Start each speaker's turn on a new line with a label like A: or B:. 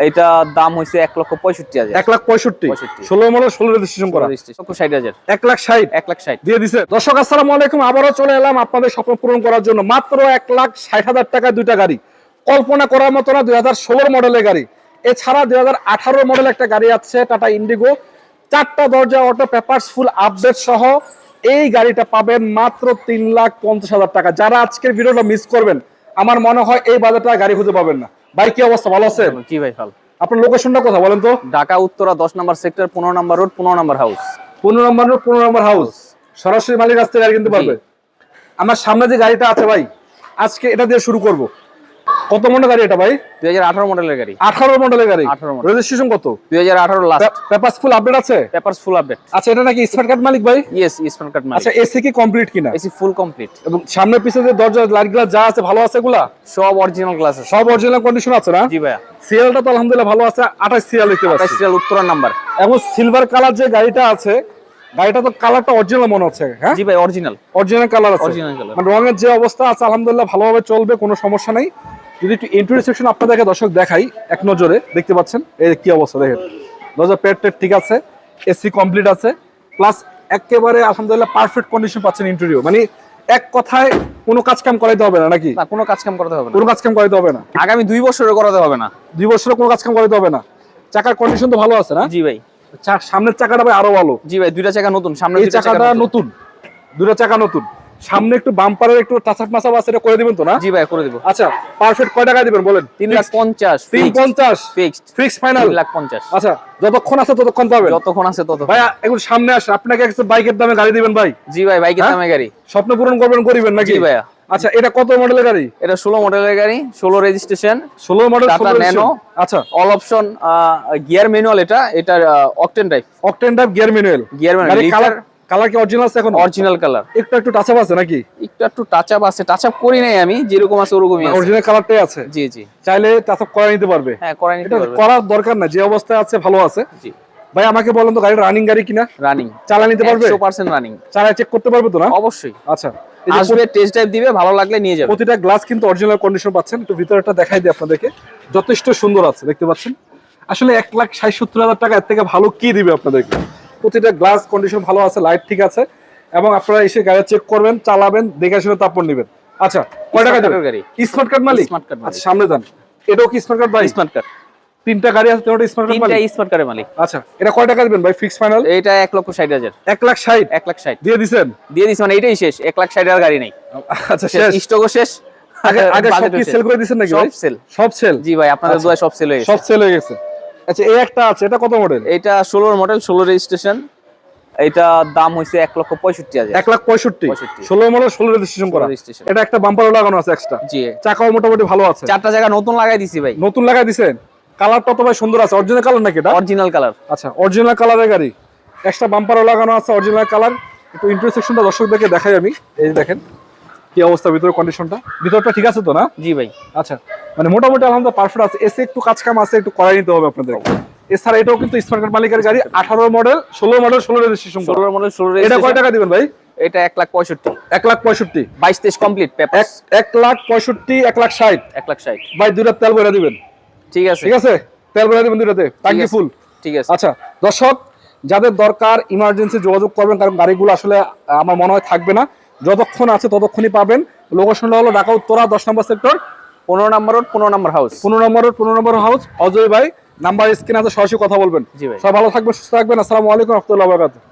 A: এটা দাম হইছে 1,65,000।
B: 1,65,000 16 মডেল 16 রেজিস্ট্রেশন করা
A: 1,60,000
B: 1,60,000
A: 1,60,000
B: দিয়ে দিছে। দর্শক আসসালামু আলাইকুম, আবারও চলে এলাম আপনাদের স্বপ্ন পূরণ করার জন্য। মাত্র 1,60,000 টাকায় দুইটা গাড়ি, কল্পনা করার মতো না। 2016 মডেলের গাড়ি, এছাড়া 2018 মডেল একটা গাড়ি আছে টাটা ইন্ডিগো, 4টা দরজা, অটো পেপারস ফুল আপডেট সহ। এই গাড়িটা পাবেন মাত্র 3,50,000 টাকা। যারা আজকের ভিডিওটা মিস করবেন, আমার মনে হয় এই বাজারটা গাড়ি খুঁজে পাবেন না। ভাই কি অবস্থা, ভালো আছেন?
A: জি ভাই ভালো।
B: আপনার লোকেশনটা কোথায় বলেন তো?
A: ঢাকা উত্তরা 10 নম্বর সেক্টর, 15 নম্বর রোড, 15 নম্বর হাউস।
B: 15 নম্বর রোড, 15 নম্বর হাউস। সরাসরি মালিক রাস্তায় গাড়ি কিনতে পারবে। আমার সামনে যে গাড়িটা আছে ভাই, আজকে এটা দিয়ে শুরু করব। কত মডেলের গাড়ি এটা ভাই?
A: 2018 মডেলের গাড়ি।
B: 18 মডেলের গাড়ি।
A: 18 মডেল।
B: রেজিস্ট্রেশন কত?
A: 2018 লাস্ট।
B: পেপারস ফুল আপডেট আছে?
A: Papers full update.
B: আচ্ছা, এটা নাকি স্মার্ট কার্ড মালিক ভাই?
A: ইয়েস, স্মার্ট কার্ড মালিক।
B: আচ্ছা, এসি কি কমপ্লিট কিনা?
A: AC full complete.
B: এবং সামনে পিছনে যে দরজা লাইট গ্লাস যা আছে ভালো আছে এগুলা?
A: সব অরিজিনাল গ্লাস আছে।
B: সব অরিজিনাল কন্ডিশন আছে না?
A: জি ভাইয়া।
B: সিএলটা তো আলহামদুলিল্লাহ ভালো আছে, 28 সিএল দেখতে পাচ্ছি।
A: 28 সিরিয়াল উত্তরা নাম্বার।
B: এবং সিলভার কালার যে গাড়িটা আছে, গাড়িটা তো কালারটা অরিজিনাল মনে হচ্ছে। হ্যাঁ
A: জি ভাই, অরিজিনাল।
B: অরিজিনাল কালার আছে।
A: Original colour.
B: মানে রঙের যে অবস্থা আছে আলহামদুলিল্লাহ ভালোভাবে চলবে, কোনো সমস্যা নাই। যদি একটু ইন্টেরিয়র সেকশন আপনাদেরকে দর্শক দেখাই এক নজরে, দেখতে পাচ্ছেন এই কি অবস্থা দেখেন। দরজা পেট ঠিক আছে, এসি কমপ্লিট আছে, প্লাস একেবারে আলহামদুলিল্লাহ পারফেক্ট কন্ডিশন পাচ্ছেন ইন্টেরিয়র। মানে এক কথায় কোনো কাজ কাম করাইতে হবে না নাকি?
A: না, কোনো কাজ কাম করতে হবে না।
B: কোনো কাজ কাম করাইতে হবে না।
A: আগামী 2 বছরে করাতে হবে না।
B: 2 বছরে কোনো কাজ কাম করাইতে হবে না। চাকার কন্ডিশন তো ভালো আছে না?
A: জি ভাই।
B: সামনের চাকাটা ভাই আরো ভালো।
A: জি ভাই, দুইটা চাকা নতুন। সামনে
B: এই চাকাটা নতুন, দুটো চাকা নতুন। সামনে একটু বাম্পারের একটু টাচআপ মাসাপ আছে, এটা করে দিবেন তো না?
A: জি ভাই, করে দেব।
B: আচ্ছা, পারফেক্ট কয় টাকা দিবেন বলেন?
A: 3,50,000
B: 350
A: ফিক্সড।
B: Fix final
A: 3,50,000।
B: আচ্ছা, যতক্ষণ আছে ততক্ষণ পাবেন।
A: যতক্ষণ আছে ততক্ষণ।
B: ভাই একটু সামনে আসেন, আপনাকে একটা বাইকের দামে গাড়ি দিবেন ভাই।
A: জি ভাই, বাইকের দামে গাড়ি।
B: স্বপ্ন পূরণ করবেন, করিবেন নাকি?
A: জি ভাইয়া।
B: আচ্ছা, এটা কত মডেলের গাড়ি?
A: এটা 16 মডেলের গাড়ি, 16 রেজিস্ট্রেশন,
B: 16 মডেল,
A: টাটা
B: 16
A: ন্যানো।
B: আচ্ছা,
A: অল অপশন, গিয়ার ম্যানুয়াল। এটা octane drive.
B: Octane drive gear manual.
A: Gear manual.
B: Colour কি অরিজিনাল আছে এখন?
A: Original colour.
B: একটু টাচআপ আছে নাকি?
A: একটু টাচআপ আছে। টাচআপ করি নাই আমি, যেরকম আছে ওরকমই আছে।
B: অরিজিনাল কালারটাই আছে।
A: জি জি।
B: চাইলে টাচআপ করা নিতে পারবে।
A: হ্যাঁ, করে নিতে
B: এটা
A: পারবে।
B: করার দরকার না, যে অবস্থায় আছে ভালো আছে।
A: জি
B: ভাই, আমাকে বলেন তো গাড়িটা রানিং গাড়ি কিনা?
A: রানিং।
B: চালা নিতে পারবে?
A: 100% রানিং।
B: চালা চেক করতে পারবে তো না?
A: অবশ্যই।
B: আচ্ছা, এই যে
A: আসবে, টেস্ট ড্রাইভ দিবে, ভালো লাগলে নিয়ে যাবে।
B: প্রতিটা গ্লাস কিন্তু অরিজিনাল কন্ডিশন পাচ্ছেন। একটু ভিতরটা দেখাই দিই আপনাদেরকে, যথেষ্ট সুন্দর আছে দেখতে পাচ্ছেন। আসলে 1,60,000-70,000 টাকা এর থেকে ভালো কি দিবে আপনাদেরকে? প্রতিটা গ্লাস কন্ডিশন ভালো আছে, লাইট ঠিক আছে। এবং আপনারা এসে গাড়ি চেক করবেন, চালাবেন, দেখে শুনে তারপর নেবেন। আচ্ছা, কয় টাকা দেবেন?
A: গাড়ি
B: স্মার্ট কার্ড মালিক।
A: স্মার্ট কার্ড মালিক।
B: আচ্ছা, সামনে যান। এটাও কি স্মার্ট কার্ড ভাই?
A: Smart card.
B: 3টা গাড়ি আছে, তিনটা স্মার্ট কার্ড মালিক।
A: 3টা স্মার্ট কার্ডের মালিক।
B: আচ্ছা, এটা কয় টাকা দিবেন ভাই ফিক্স ফাইনাল?
A: এটা 1,60,000।
B: 1,60,000
A: 1,60,000
B: দিয়ে দিবেন?
A: দিয়ে দিছি, মানে এটাই শেষ। 1,60,000 গাড়ি নেই।
B: আচ্ছা, শেষ।
A: স্টকও শেষ।
B: আগে সব কি সেল করে দিবেন নাকি ভাই?
A: সব সেল।
B: সব সেল।
A: জি ভাই, আপনাদের দোয়ায় সব সেল হয়ে গেছে।
B: সব সেল হয়ে গেছে। আচ্ছা, এই একটা আছে, এটা কত মডেল?
A: এটা 16 মডেল, 16 রেজিস্ট্রেশন। এটা দাম হইছে 1,65,000।
B: 1,65,000 16 মডেল, 16 রেজিস্ট্রেশন করা। এটা একটা বাম্পারও লাগানো আছে এক্সট্রা।
A: জি।
B: চাকাও মোটামুটি ভালো আছে।
A: 4টা জায়গা নতুন লাগাই দিছি ভাই।
B: নতুন লাগাই দিবেন। কালারটা তো ভাই সুন্দর আছে। অরিজিনাল কালার নাকি এটা?
A: Original colour.
B: আচ্ছা, অরিজিনাল কালারের গাড়ি, এক্সট্রা বাম্পারও লাগানো আছে, অরিজিনাল কালার। একটু ইন্টারসেকশনটা দর্শকদেরকে দেখাই আমি। এই যে দেখেন কি অবস্থা, ভিতরের কন্ডিশনটা, ভিতরটা ঠিক আছে তো না?
A: জি ভাই।
B: আচ্ছা, মানে মোটামুটি আলহামদুলিল্লাহ পারফেক্ট আছে। এসে একটু কাজ কাম আছে, একটু করাই নিতে হবে আপনাদের। এছাড়া এটাও কিন্তু স্মার্ট কার্ড মালিকের গাড়ি, 18 মডেল, 16 মডেল, 16 রেজিস্ট্রেশন।
A: 16 মডেল, 16
B: এটা
A: রেজিস্ট্রেশন।
B: কয় টাকা দিবেন ভাই?
A: এটা 1,65,000।
B: 1,65,000
A: 22-23 কমপ্লিট পেপার।
B: 1,65,000 1,60,000
A: 1,60,000
B: ভাই, দুইটা তেল ভরে দিবেন।
A: ঠিক আছে।
B: ঠিক আছে, তেল ভরে দিবেন দুইটাতে, ট্যাঙ্কি ফুল।
A: ঠিক আছে।
B: আচ্ছা দর্শক, যাদের দরকার ইমার্জেন্সি যোগাযোগ করবেন, কারণ গাড়িগুলো আসলে আমার মনে হয় থাকবে না। যতক্ষণ আছে ততক্ষণই পাবেন। লোকেশনটা হলো ঢাকা উত্তরা 10 নম্বর সেক্টর,
A: 15 নম্বর রোড, 15 নম্বর হাউস।
B: 15 নম্বর রোড, 15 নম্বর হাউস। অজয় ভাই নাম্বার স্ক্রিনে আছে, সরাসরি কথা বলবেন।
A: জি ভাই।
B: সবাই ভালো থাকবেন, সুস্থ থাকবেন। আসসালামু আলাইকুম ওয়া রাহমাতুল্লাহি ওয়া বারাকাতুহু।